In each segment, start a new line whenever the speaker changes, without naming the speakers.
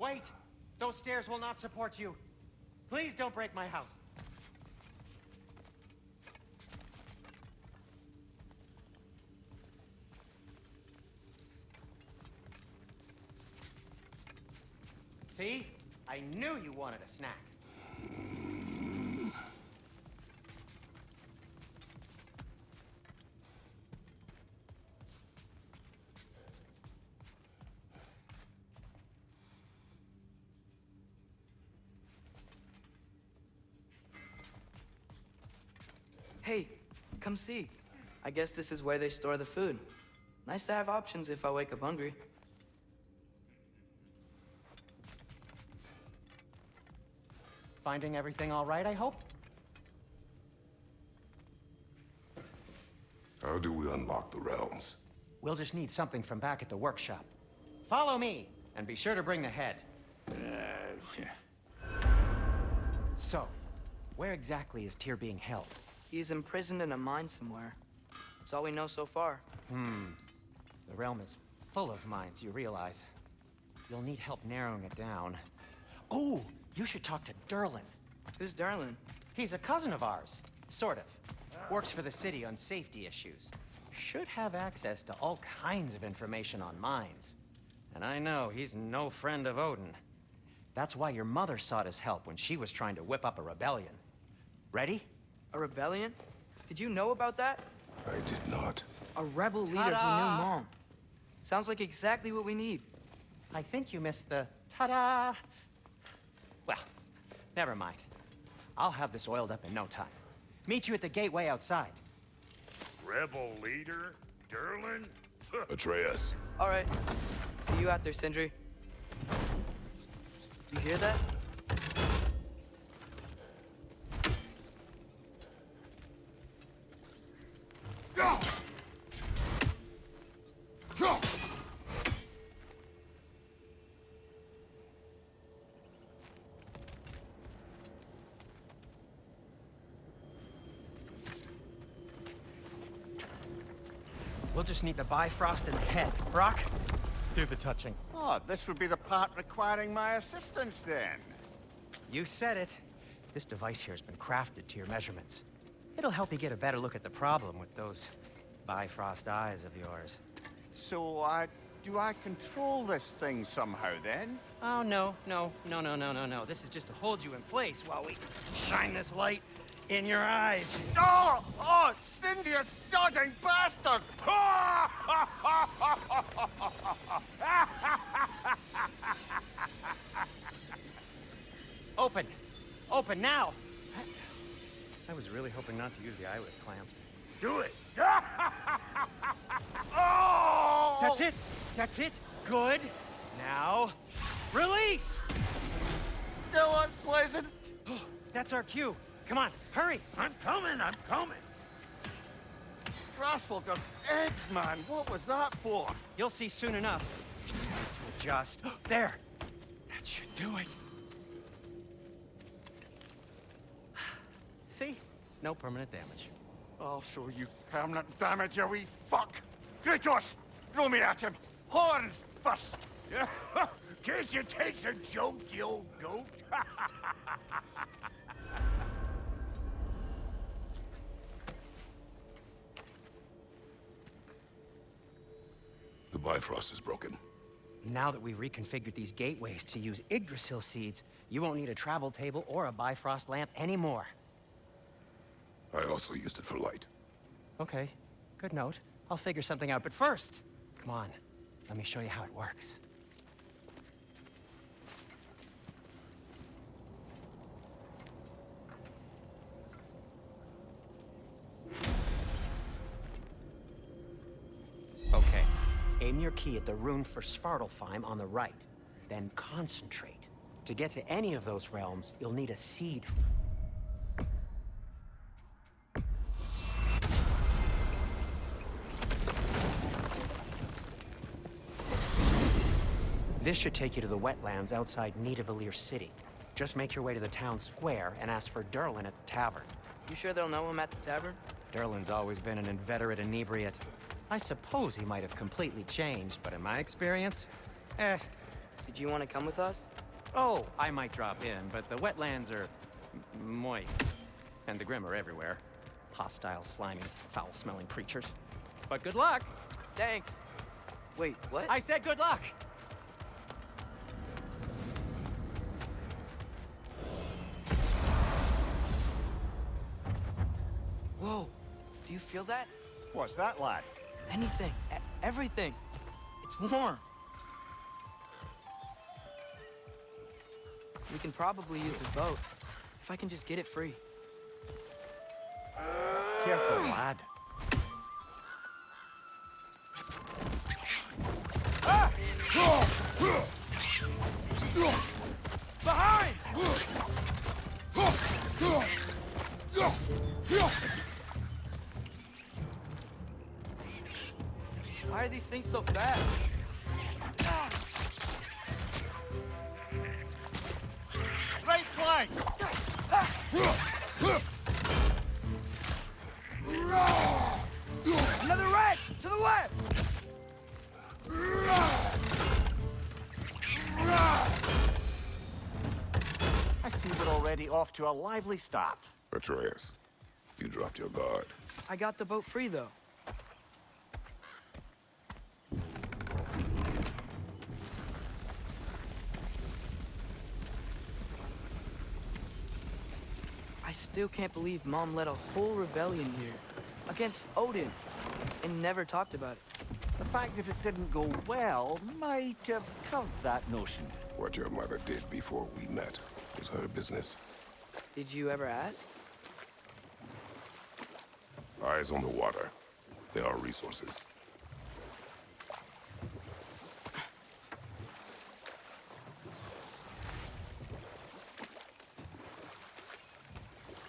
Wait! Those stairs will not support you. Please don't break my house. See? I knew you wanted a snack.
Hey, come see. I guess this is where they store the food. Nice to have options if I wake up hungry.
Finding everything all right, I hope?
How do we unlock the realms?
We'll just need something from back at the workshop. Follow me, and be sure to bring the head. So, where exactly is Tyr being held?
He's imprisoned in a mine somewhere. That's all we know so far.
The realm is full of mines, you realize. You'll need help narrowing it down. Oh, you should talk to Durlin.
Who's Darlin?
He's a cousin of ours, sort of. Works for the city on safety issues. Should have access to all kinds of information on mines. And I know he's no friend of Odin. That's why your mother sought his help when she was trying to whip up a rebellion. Ready?
A rebellion? Did you know about that?
I did not.
A rebel leader who knew Mom. Sounds like exactly what we need.
I think you missed the ta-da. Well, never mind. I'll have this oiled up in no time. Meet you at the gateway outside.
Rebel leader? Durlin?
Atreus.
All right. See you out there, Sindri. You hear that?
We'll just need the Bifrost in the head. Brock, do the touching.
Oh, this would be the part requiring my assistance then.
You said it. This device here has been crafted to your measurements. It'll help you get a better look at the problem with those Bifrost eyes of yours.
So, do I control this thing somehow then?
Oh, no. This is just to hold you in place while we shine this light in your eyes.
Oh, Cindy, you sodding bastard!
Open! Open now! I was really hoping not to use the eyelid clamps.
Do it!
Oh!
That's it! That's it! Good! Now, release!
Still unpleasant.
That's our cue. Come on, hurry!
I'm coming!
Grassfolk of eggs, man. What was that for?
You'll see soon enough. Just... There! That should do it. See? No permanent damage.
I'll show you permanent damage, you wee fuck. Kratos, throw me at him. Horns first.
Guess you takes a joke, you old goat.
The Bifrost is broken.
Now that we've reconfigured these gateways to use Yggdrasil seeds, you won't need a travel table or a Bifrost lamp anymore.
I also used it for light.
Okay, good note. I'll figure something out, but first, come on, let me show you how it works. Okay, aim your key at the rune for Svartalfheim on the right, then concentrate. To get to any of those realms, you'll need a seed. This should take you to the wetlands outside Nidavellir City. Just make your way to the town square and ask for Durlin at the tavern.
You sure they'll know him at the tavern?
Durlin's always been an inveterate inebriate. I suppose he might have completely changed, but in my experience,
Did you want to come with us?
Oh, I might drop in, but the wetlands are moist. And the Grim are everywhere. Hostile, slimy, foul-smelling creatures. But good luck!
Thanks. Wait, what?
I said good luck!
Whoa. Do you feel that?
What's that, lad?
Anything. Everything. It's warm. We can probably use the boat. If I can just get it free.
Careful, lad.
Behind! Why are these things so fast?
Right flank!
Another rat! To the left!
I see we're already off to a lively start.
Atreus, you dropped your guard.
I got the boat free, though. I still can't believe Mom led a whole rebellion here. Against Odin. And never talked about it.
The fact that it didn't go well might have covered that notion.
What your mother did before we met was her business.
Did you ever ask?
Eyes on the water. There are resources.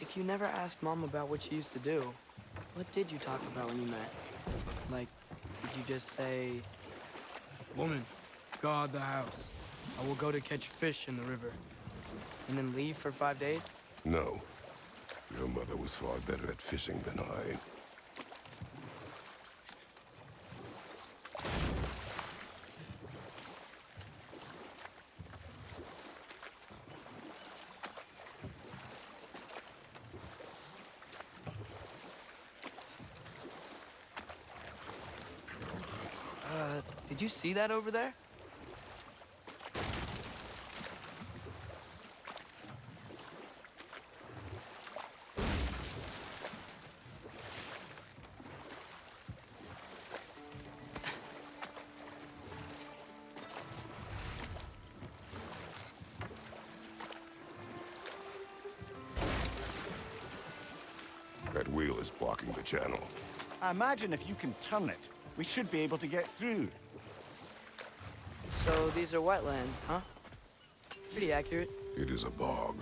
If you never asked Mom about what she used to do, what did you talk about when you met? Like, did you just say, "Woman, guard the house. I will go to catch fish in the river," and then leave for 5 days?
No. Your mother was far better at fishing than I.
Did you see that over there?
That wheel is blocking the channel.
I imagine if you can turn it, we should be able to get through.
So these are wetlands, huh? Pretty accurate.
It is a bog.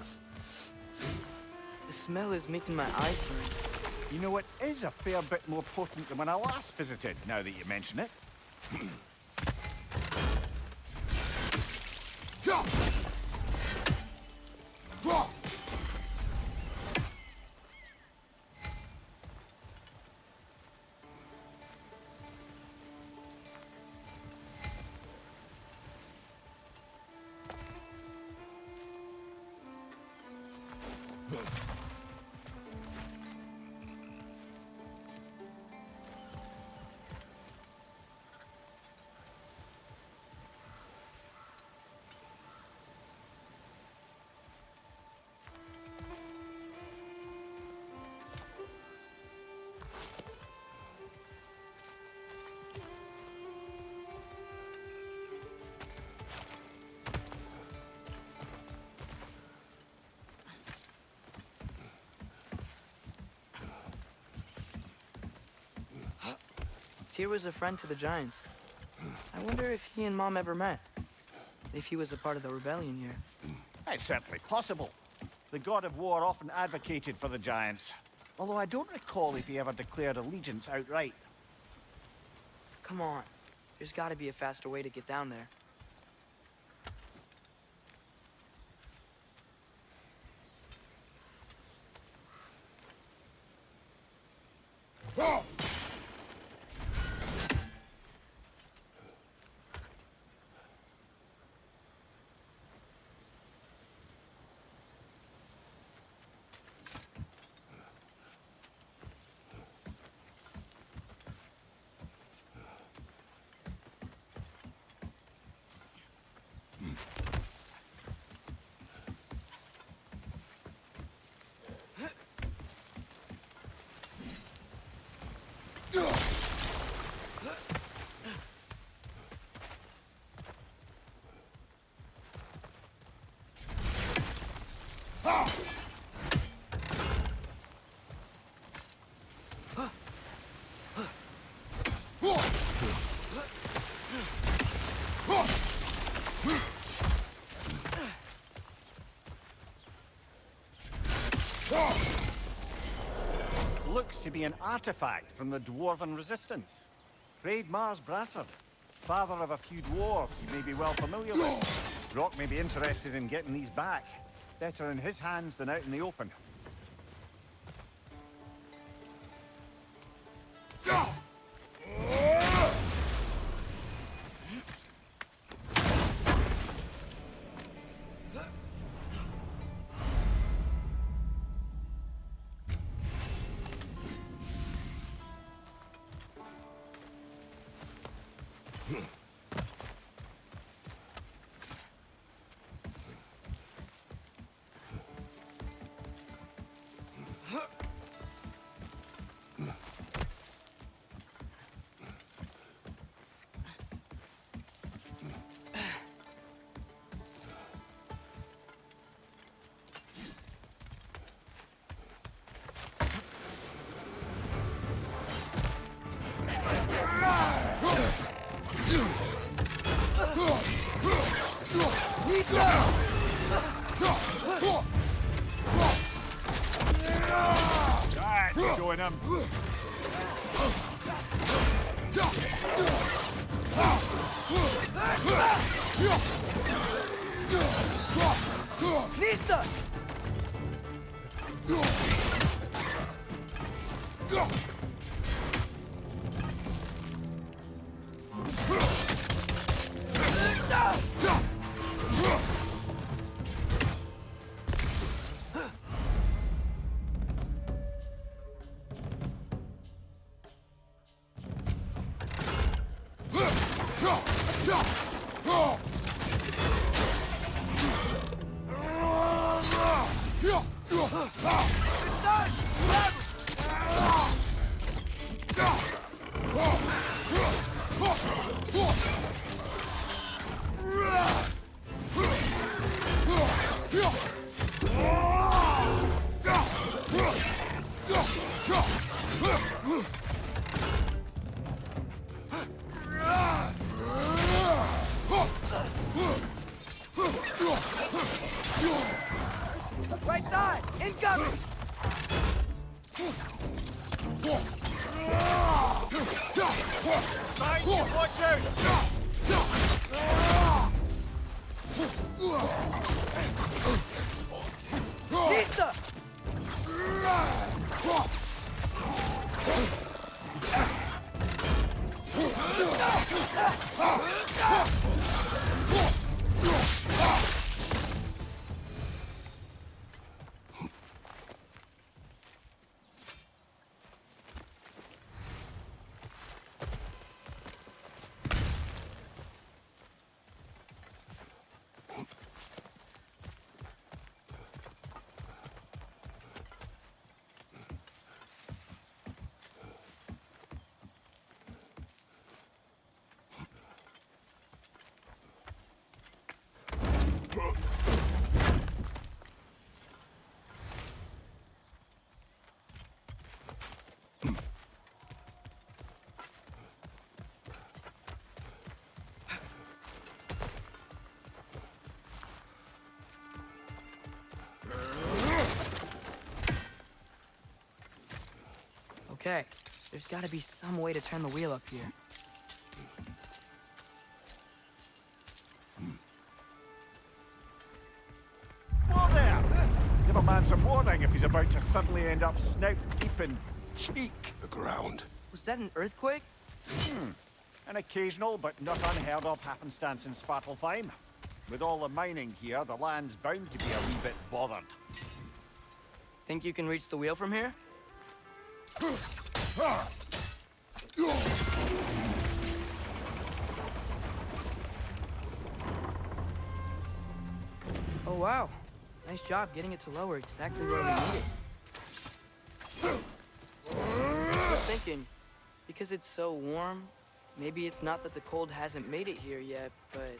The smell is making my eyes burn.
You know, it is a fair bit more potent than when I last visited, now that you mention it.
Tyr was a friend to the Giants. I wonder if he and Mom ever met. If he was a part of the rebellion here.
It's certainly possible. The god of war often advocated for the Giants. Although I don't recall if he ever declared allegiance outright.
Come on. There's gotta be a faster way to get down there.
Looks to be an artifact from the Dwarven Resistance. Trade Mars Brassard, father of a few dwarves you may be well familiar with. Brock may be interested in getting these back. Better in his hands than out in the open. That's showing him.
Nista! Right side! Incoming!
Mind you, watch out!
Nista! Okay, there's gotta be some way to turn the wheel up here.
Whoa there! Give a man some warning if he's about to suddenly end up snout deep in cheek.
The ground.
Was that an earthquake?
An occasional but not unheard of happenstance in Svartalfheim. With all the mining here, the land's bound to be a wee bit bothered.
Think you can reach the wheel from here? Oh wow, nice job getting it to lower exactly where we need it. I was thinking, because it's so warm, maybe it's not that the cold hasn't made it here yet, but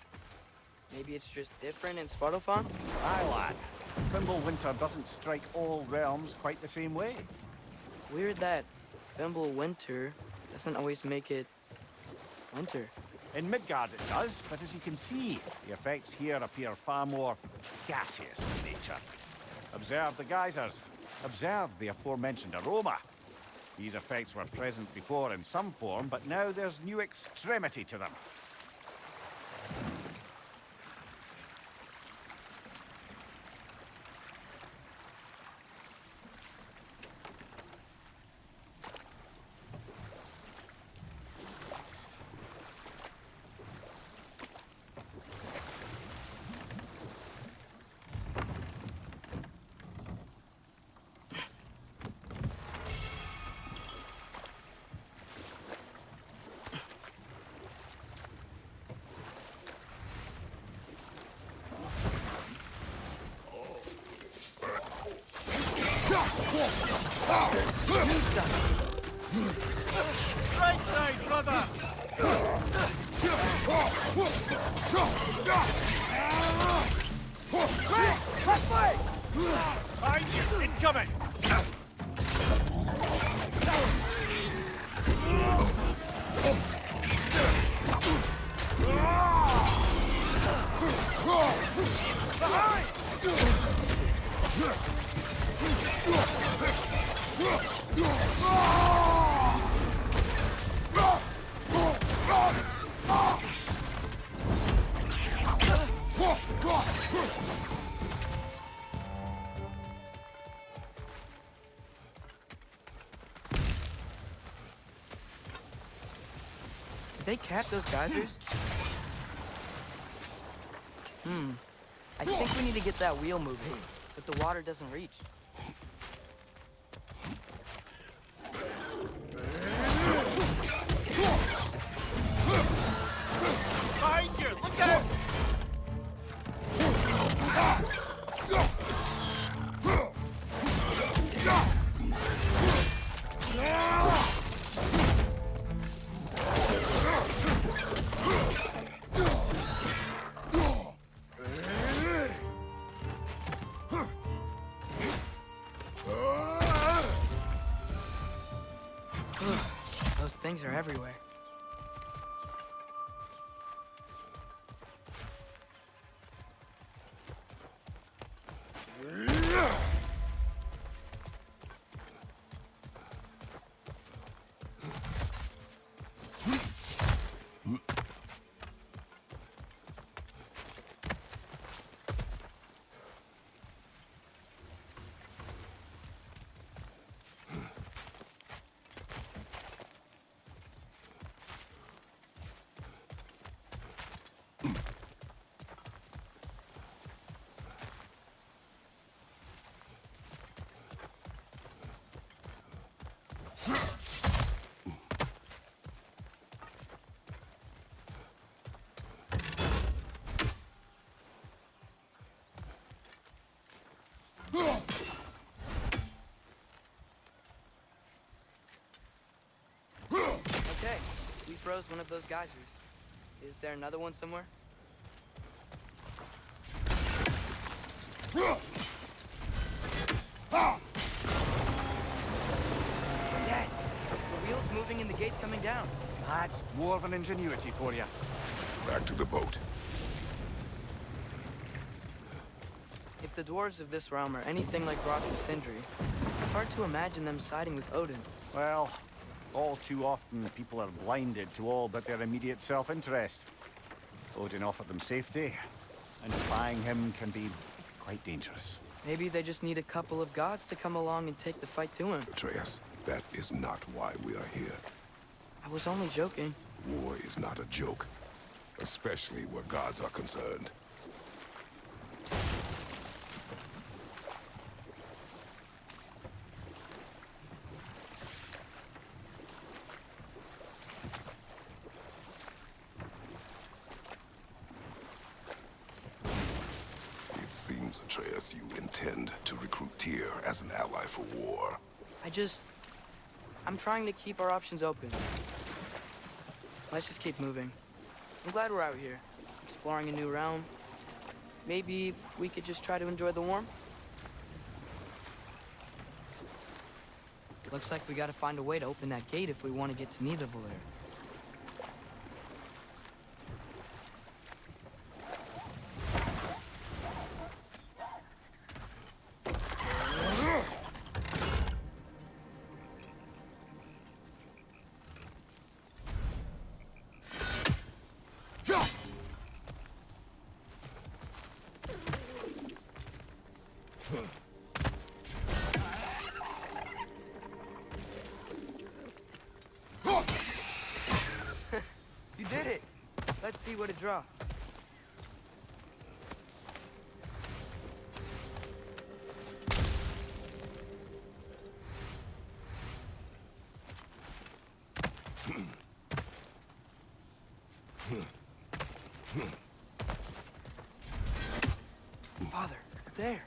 maybe it's just different in Svartalfheim?
Aye, lad. Winter doesn't strike all realms quite the same way.
Weird that Winter doesn't always make it winter.
In Midgard it does, but as you can see, the effects here appear far more gaseous in nature. Observe the geysers. Observe the aforementioned aroma. These effects were present before in some form, but now there's new extremity to them.
Right side, brother! Quick! Left leg! Find you! Incoming! Behind!
Did they cap those geysers? I think we need to get that wheel moving, but the water doesn't reach.
Behind you! Look out!
Those things are everywhere. Okay, we froze one of those geysers. Is there another one somewhere? Yes! The wheel's moving and the gate's coming down.
That's dwarven ingenuity for you.
Back to the boat.
If the dwarves of this realm are anything like Rock and Sindri, it's hard to imagine them siding with Odin.
Well, all too often people are blinded to all but their immediate self-interest. Odin offered them safety, and defying him can be quite dangerous.
Maybe they just need a couple of gods to come along and take the fight to him.
Atreus, that is not why we are here.
I was only joking.
War is not a joke, especially where gods are concerned. It seems, Atreus, you intend to recruit Tyr as an ally for war.
I'm trying to keep our options open. Let's just keep moving. I'm glad we're out here, exploring a new realm. Maybe we could just try to enjoy the warmth? Looks like we gotta find a way to open that gate if we want to get to Nidavellir. You did it! Let's see what it draws. Father, there.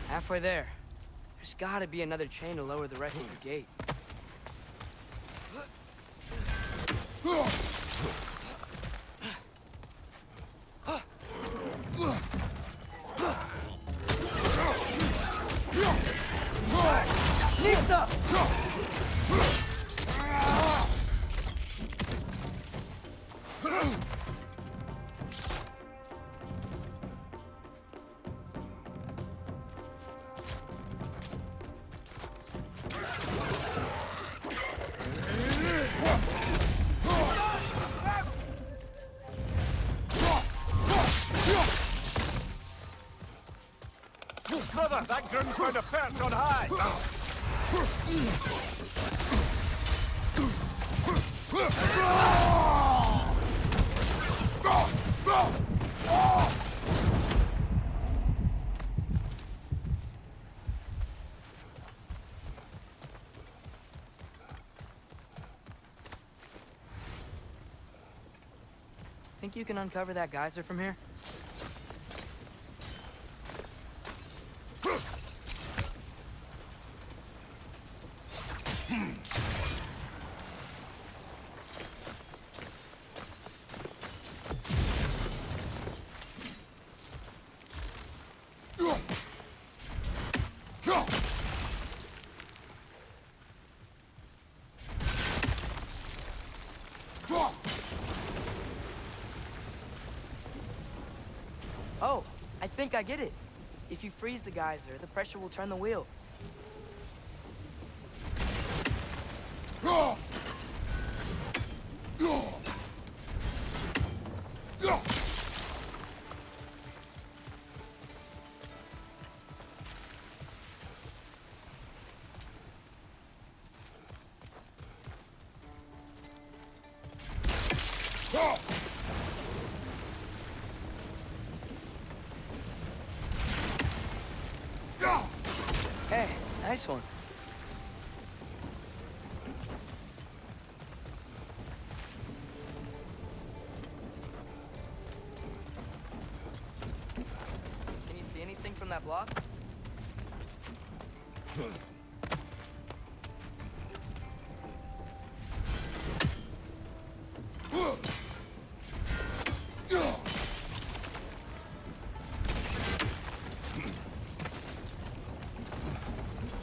Halfway there. There's gotta be another chain to lower the rest of the gate. Nista!
Brother, that ground found a perch on high!
Think you can uncover that geyser from here? Oh, I think I get it. If you freeze the geyser, the pressure will turn the wheel. Hey, nice one. Can you see anything from that block?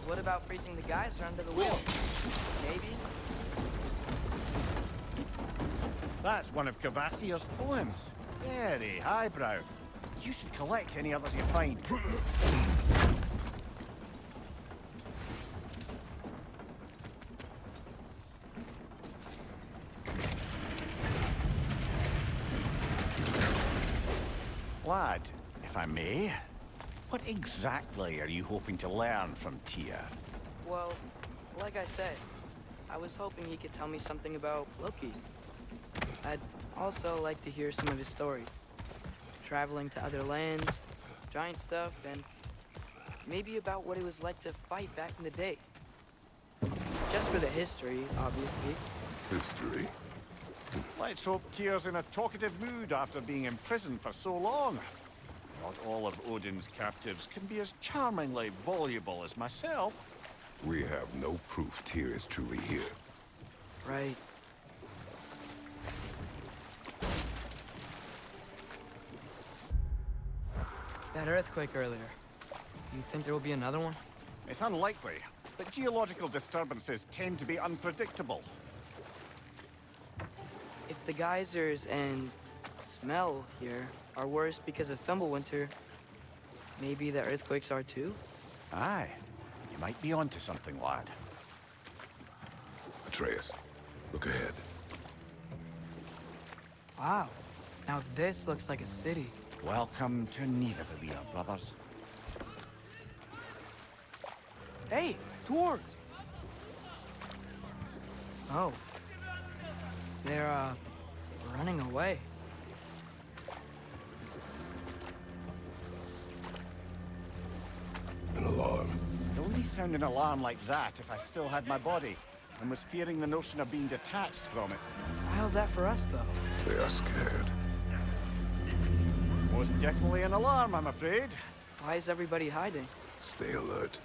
What about freezing the geyser under the wheel? Maybe?
That's one of Cavassier's poems. Very highbrow. You should collect any others you find. Lad, if I may, what exactly are you hoping to learn from Tyr?
Well, like I said, I was hoping he could tell me something about Loki. I'd also like to hear some of his stories. Traveling to other lands, giant stuff, and maybe about what it was like to fight back in the day. Just for the history, obviously.
History?
Let's hope Tyr's in a talkative mood after being imprisoned for so long. Not all of Odin's captives can be as charmingly voluble as myself.
We have no proof Tyr is truly here.
Right. That earthquake earlier. You think there will be another one?
It's unlikely, but geological disturbances tend to be unpredictable.
If the geysers and smell here are worse because of Fimbulwinter, maybe the earthquakes are too?
Aye, you might be onto something, lad.
Atreus, look ahead.
Wow. Now this looks like a city.
Welcome to Nidavellir, brothers.
Hey, dwarves! Oh. They're, running away.
An alarm.
I'd only sound an alarm like that if I still had my body, and was fearing the notion of being detached from it.
Why held that for us, though?
They are scared.
Most definitely an alarm, I'm afraid.
Why is everybody hiding?
Stay alert.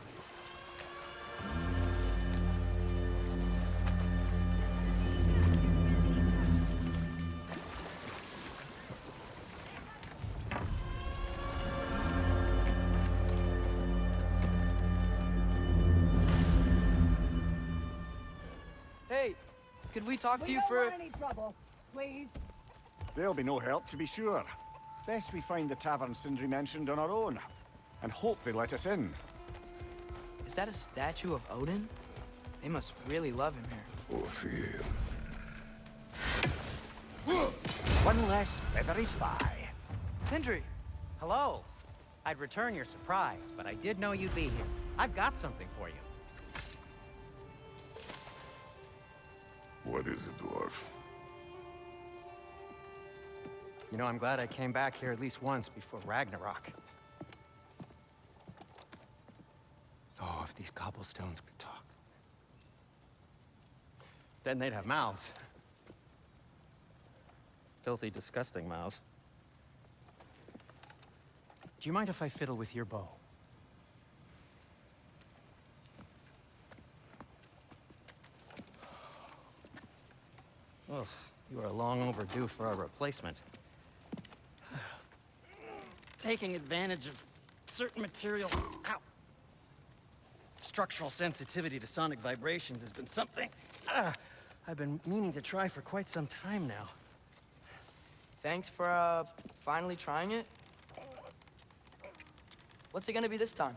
Hey, could we talk to you
don't
for...
want any trouble, please.
There'll be no help, to be sure. Best we find the tavern Sindri mentioned on our own, and hope they let us in.
Is that a statue of Odin? They must really love him here.
Or fear.
One less feathery spy.
Sindri!
Hello. I'd return your surprise, but I did know you'd be here. I've got something for you.
What is it, dwarf?
You know, I'm glad I came back here at least once before Ragnarok. Oh, if these cobblestones could talk. Then they'd have mouths. Filthy, disgusting mouths. Do you mind if I fiddle with your bow? Oh, you are long overdue for a replacement. Taking advantage of certain material. Ow. Structural sensitivity to sonic vibrations has been something I've been meaning to try for quite some time now.
Thanks for, finally trying it. What's it gonna be this time?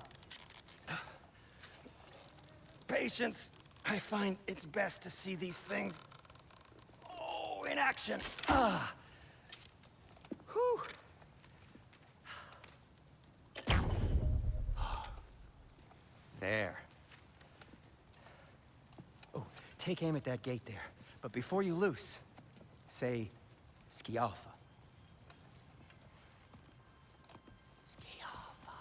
Patience. I find it's best to see these things, in action. Whew. There. Oh, take aim at that gate there. But before you loose, say, Skialfa. Skialfa.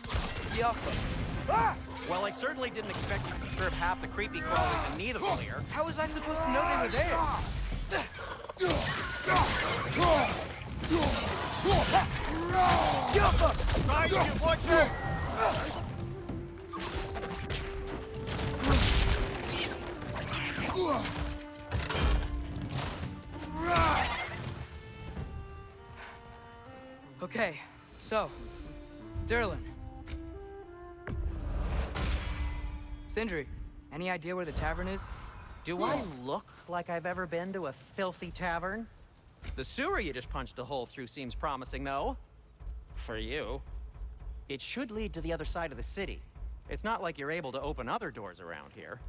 Skialfa.
Ah! Well, I certainly didn't expect you to disturb half the creepy crawlers in Nidavellir.
How was I supposed to know they were there? Skialfa!
Right, you watch out!
Okay, so, Durlin. Sindri, any idea where the tavern is?
Do I look like I've ever been to a filthy tavern? The sewer you just punched a hole through seems promising, though. For you. It should lead to the other side of the city. It's not like you're able to open other doors around here.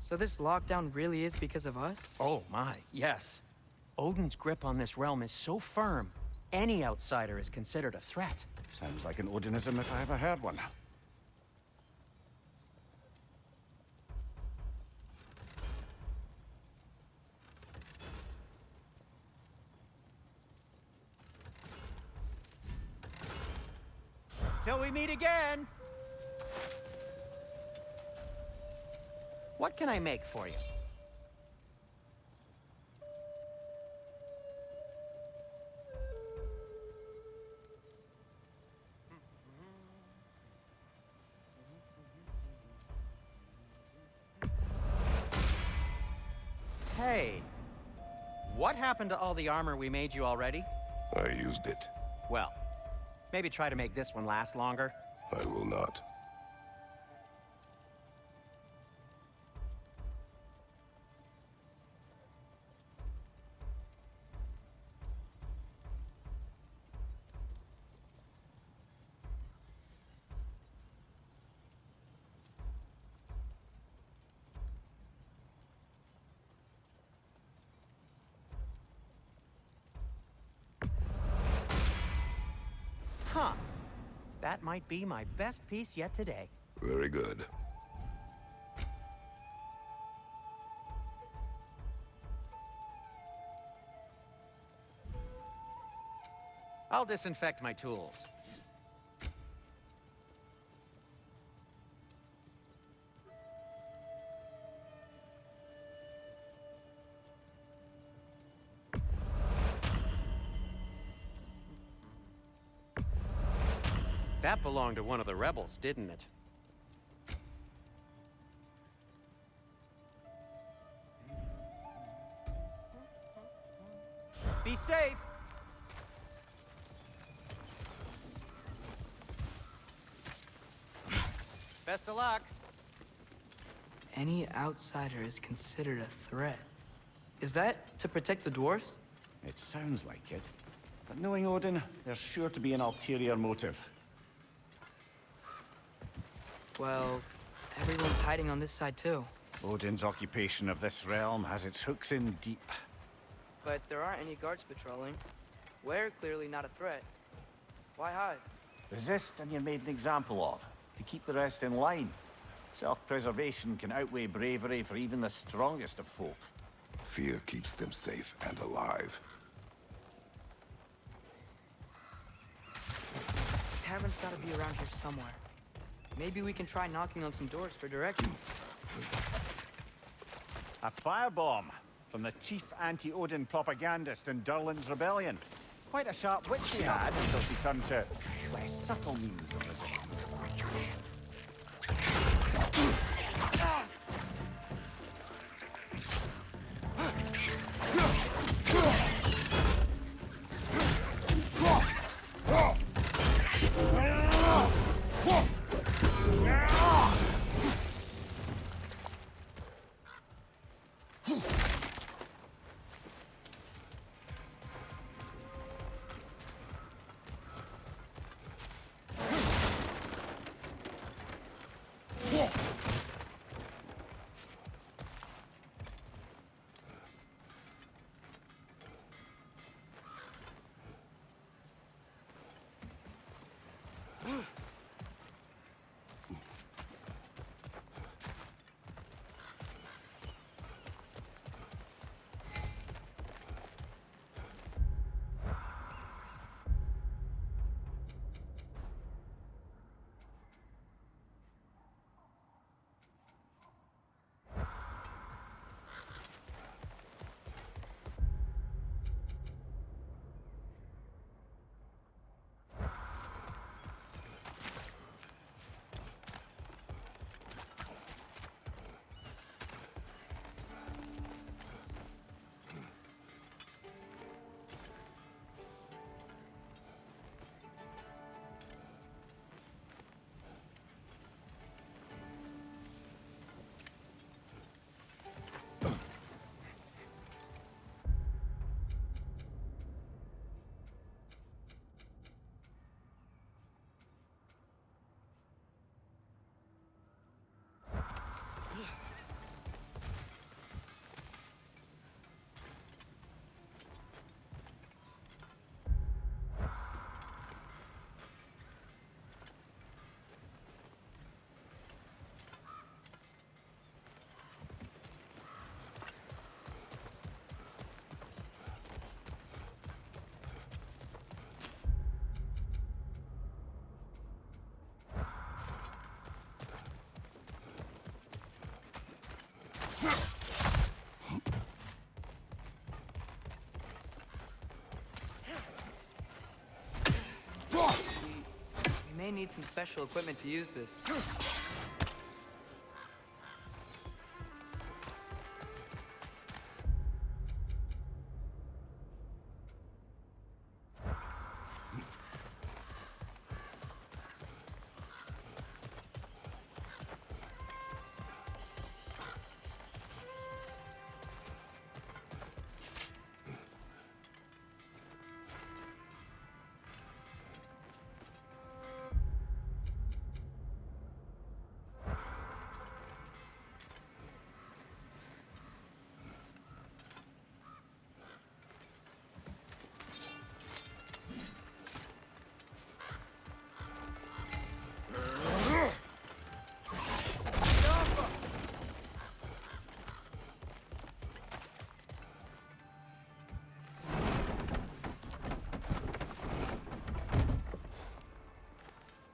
So this lockdown really is because of us?
Oh my, yes. Odin's grip on this realm is so firm, any outsider is considered a threat.
Sounds like an Odinism if I ever heard one.
Till we meet again! What can I make for you? What happened to all the armor we made you already?
I used it.
Well, maybe try to make this one last longer.
I will not.
Huh. That might be my best piece yet today.
Very good.
I'll disinfect my tools. That belonged to one of the rebels, didn't it? Be safe! Best of luck.
Any outsider is considered a threat. Is that to protect the dwarves?
It sounds like it. But knowing Odin, there's sure to be an ulterior motive.
Well, everyone's hiding on this side too.
Odin's occupation of this realm has its hooks in deep.
But there aren't any guards patrolling. We're clearly not a threat. Why hide?
Resist and you're made an example of, to keep the rest in line. Self-preservation can outweigh bravery for even the strongest of folk.
Fear keeps them safe and alive.
Tavern's gotta be around here somewhere. Maybe we can try knocking on some doors for directions.
A firebomb from the chief anti-Odin propagandist in Durlin's rebellion. Quite a sharp wit she had until she turned to less subtle means of resistance.
We may need some special equipment to use this.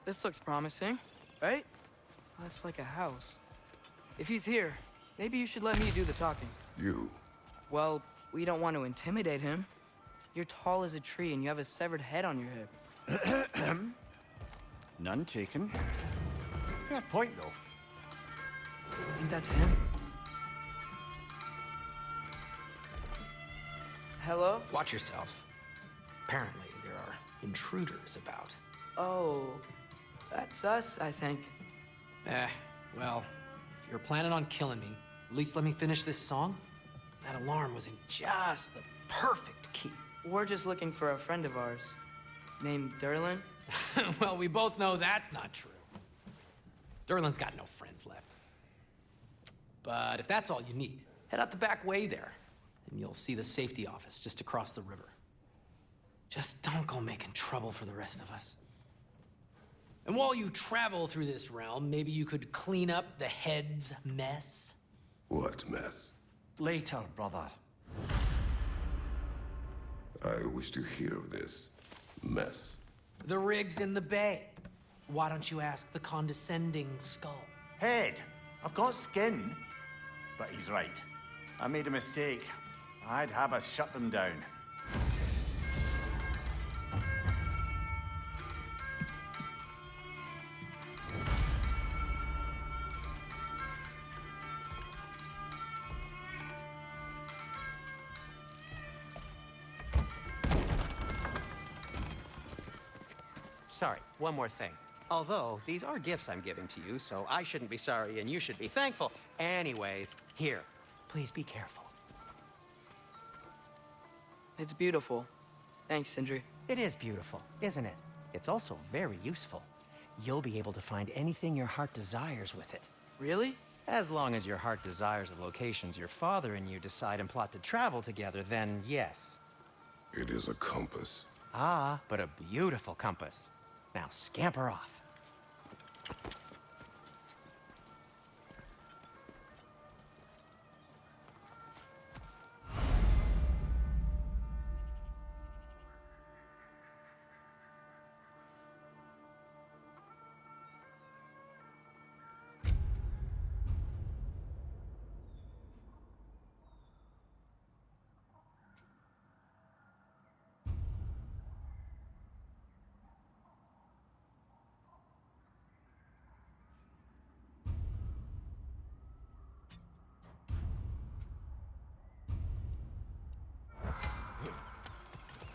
This looks promising, right? That's like a house. If he's here, maybe you should let me do the talking.
You.
Well, we don't want to intimidate him. You're tall as a tree and you have a severed head on your hip.
None taken. Fair point, though.
I think that's him. Hello?
Watch yourselves. Apparently, there are intruders about.
Oh, that's us, I think.
Well, if you're planning on killing me, at least let me finish this song. That alarm was in just the perfect key.
We're just looking for a friend of ours named Derlin.
Well, we both know that's not true. Derlin's got no friends left. But if that's all you need, head out the back way there, and you'll see the safety office just across the river. Just don't go making trouble for the rest of us. And while you travel through this realm, maybe you could clean up the head's mess?
What mess?
Later, brother.
I wish to hear of this mess.
The rig's in the bay. Why don't you ask the condescending skull?
Head, I've got skin. But he's right. I made a mistake. I'd have us shut them down.
Sorry, one more thing. Although, these are gifts I'm giving to you, so I shouldn't be sorry and you should be thankful. Anyways, here, please be careful.
It's beautiful. Thanks, Sindri.
It is beautiful, isn't it? It's also very useful. You'll be able to find anything your heart desires with it.
Really?
As long as your heart desires the locations your father and you decide and plot to travel together, then yes.
It is a compass.
Ah, but a beautiful compass. Now scamper off.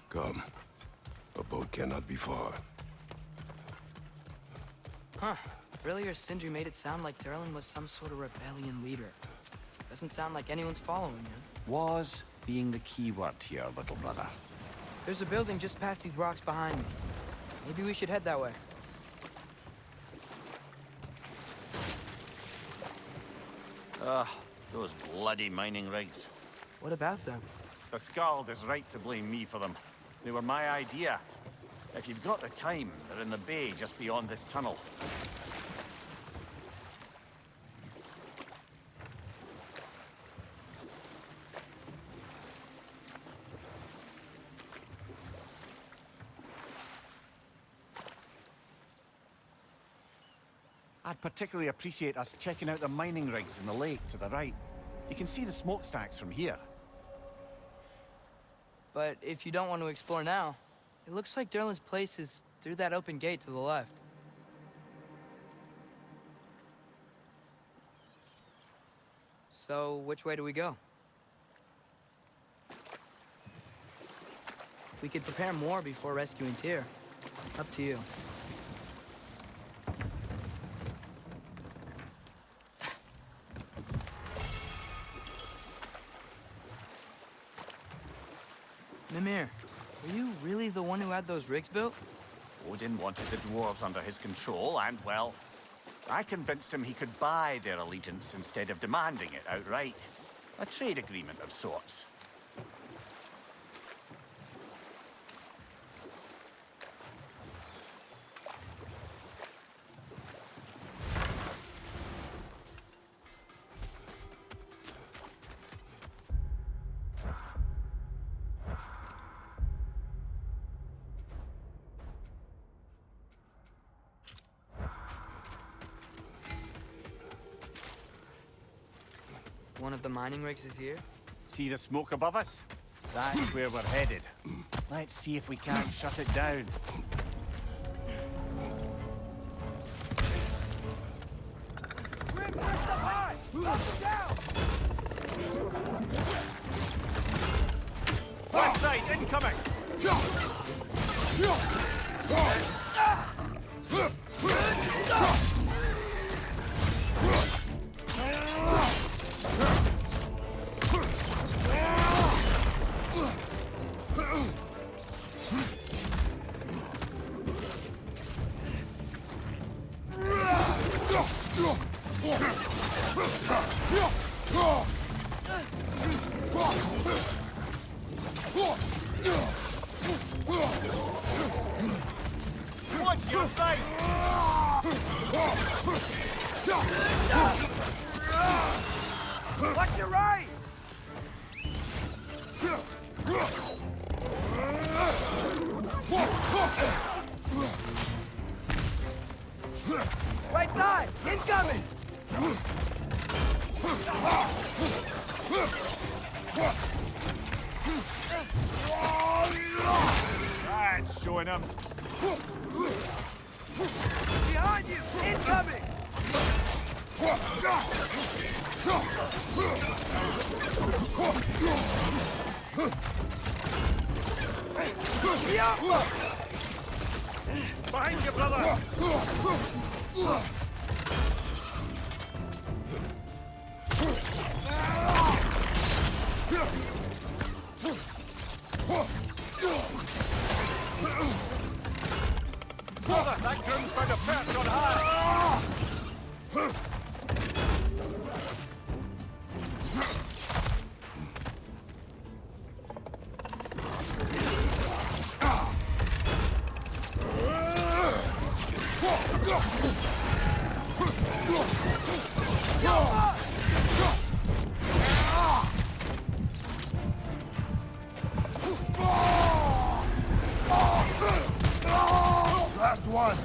Come. A boat cannot be far.
Huh. Earlier, Sindri made it sound like Derlin was some sort of rebellion leader. Doesn't sound like anyone's following him.
Was being the key word here, little brother.
There's a building just past these rocks behind me. Maybe we should head that way.
Those bloody mining rigs.
What about them?
The Skald is right to blame me for them. They were my idea. If you've got the time, they're in the bay just beyond this tunnel. I'd particularly appreciate us checking out the mining rigs in the lake to the right. You can see the smokestacks from here.
But if you don't want to explore now, it looks like Derlin's place is through that open gate to the left. So, which way do we go? We could prepare more before rescuing Tyr. Up to you. Mimir, were you really the one who had those rigs built?
Odin wanted the dwarves under his control, and, well, I convinced him he could buy their allegiance instead of demanding it outright. A trade agreement of sorts.
one of the mining rigs is here?
See the smoke above us? That's where we're headed. Let's see if we can't shut it down. Left side, incoming! What's your sight?
Watch your right! Right side! Incoming!
That's showing him.
Behind you! Incoming!
Behind you, brother! Brother, that groom's found a perch on high!
Last one!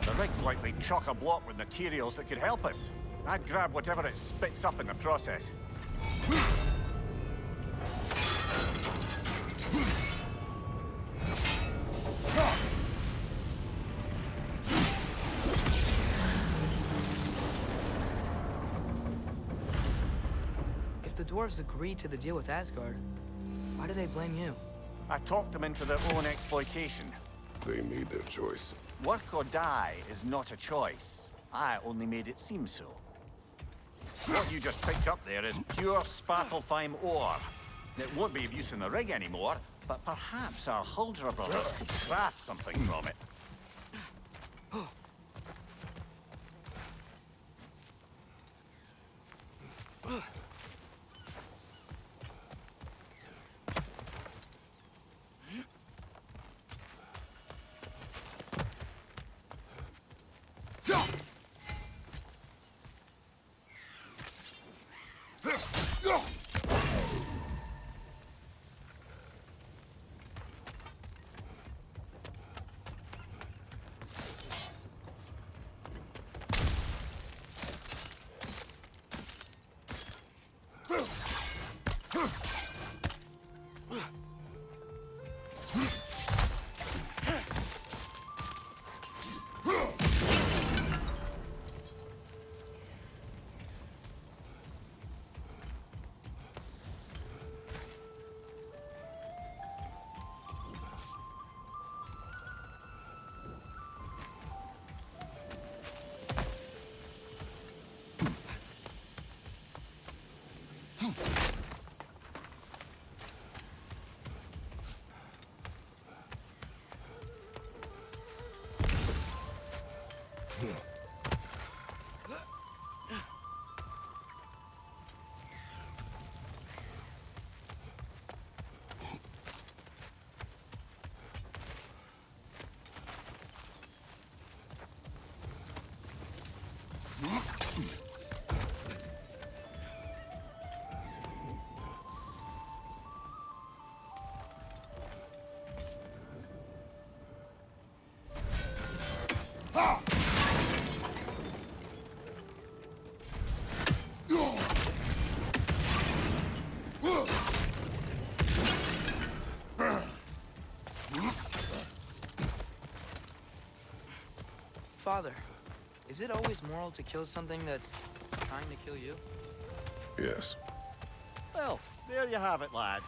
The rig's likely chock-a-block with materials that could help us. I'd grab whatever it spits up in the process.
If the dwarves agreed to the deal with Asgard, why do they blame you?
I talked them into their own exploitation.
They made their choice.
Work or die is not a choice. I only made it seem so. What you just picked up there is pure Svartalfheim ore. It won't be of use in the rig anymore, but perhaps our Huldra brothers could craft something from it.
father, is it always moral to kill something that's trying to kill you?
Yes.
Well, there you have it, lad.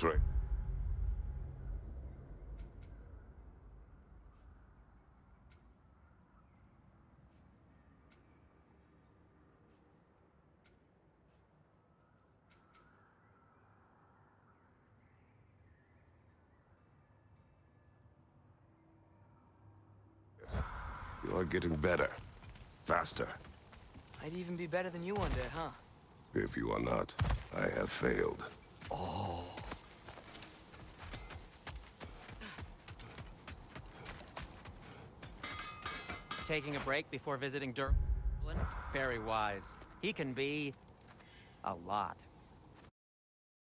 That's right. Yes. You're getting better. Faster.
I'd even be better than you one day, huh?
If you are not, I have failed.
Taking a break before visiting Very wise. He can be a lot.